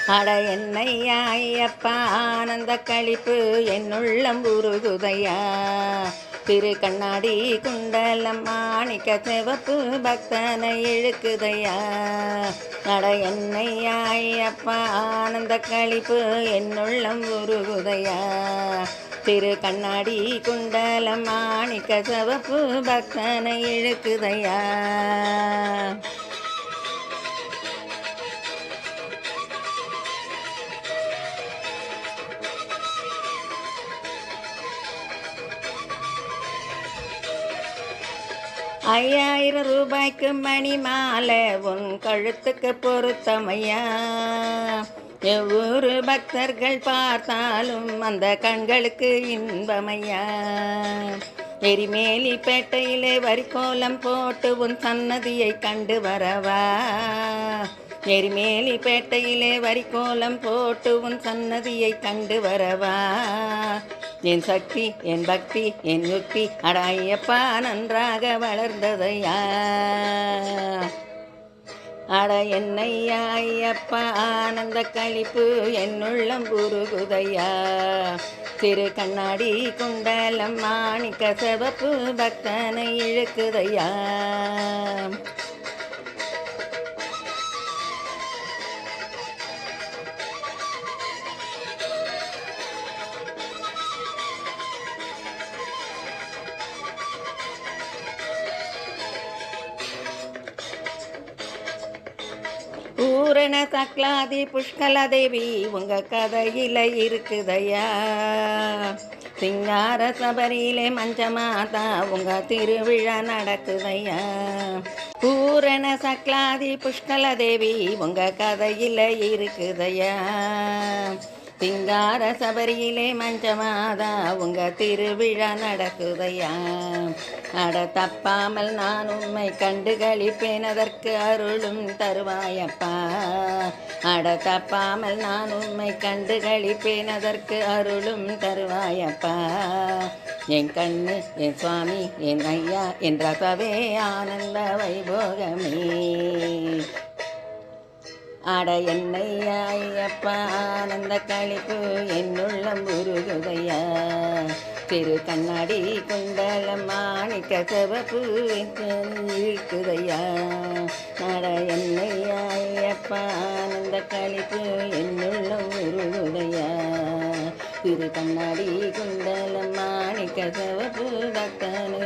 அட என்னையா ஐயப்பா ஆனந்த களிப்பு என்னுள்ளம் உருகுதையா. திரு கண்ணாடி குண்டலம் மாணிக்க சிவப்பு பக்தனை இழுக்குதையா. அட என்னையா ஐயப்பா ஆனந்த களிப்பு என்னுள்ளம் உருகுதையா. திரு கண்ணாடி குண்டலம் மாணிக்க சிவப்பு பக்தனை இழுக்குதையா. ₹5000 மணி மாலை உன் கழுத்துக்கு பொருத்தமையா. எவ்வொரு பக்தர்கள் பார்த்தாலும் அந்த கண்களுக்கு இன்பமையா. எரிமேலி பேட்டையிலே வரிக்கோலம் போட்டு உன் சன்னதியை கண்டு வரவா. எரிமேலி பேட்டையிலே வரிக்கோலம் போட்டு உன் சன்னதியை கண்டு வரவா. என் சக்தி என் பக்தி என் யுக்தி அட ஐயப்பா நன்றாக வளர்ந்ததையா. அட என்னையா ஐயப்பா ஆனந்த களிப்பு என்னுள்ளம் உருகுதையா. திரு கண்ணாடி குண்டலம் மாணிக்க சிவப்பு பக்தனை இழுக்குதையா. பூரண சக்லாதி புஷ்கலதேவி உங்க கதையில இருக்குதையா. சிங்கார சபரியிலே மஞ்சமாதா உங்க திருவிழா நடக்குதையா. பூரண சக்லாதி புஷ்கலதேவி உங்க கதையில இருக்குதையா. சிங்கார சபரியிலே மஞ்சமாதா உங்க திருவிழா நடக்குதையா. அட தப்பாமல் நான் உம்மை கண்டு களிப்பேன் அதற்கு அருளும் தருவாயப்பா. அட தப்பாமல் நான் உம்மை கண்டு களிப்பேன் அதற்கு அருளும் தருவாயப்பா. என் கண்ணு என் சுவாமி என் ஐயா என்றவே ஆனந்த வைபோகமே. அட என்னையா ஐயப்பா ஆனந்த களிப்பு என்னுள்ளம் உருகுதையா. திரு கண்ணாடி குண்டலம் மாணிக்க சிவப்பு இழுக்குதையா. அட என்னையா ஐயப்பா ஆனந்த களிப்பு என்னுள்ளம் உருகுதையா. திரு கண்ணாடி குண்டலம் மாணிக்க சிவப்பு பக்தனு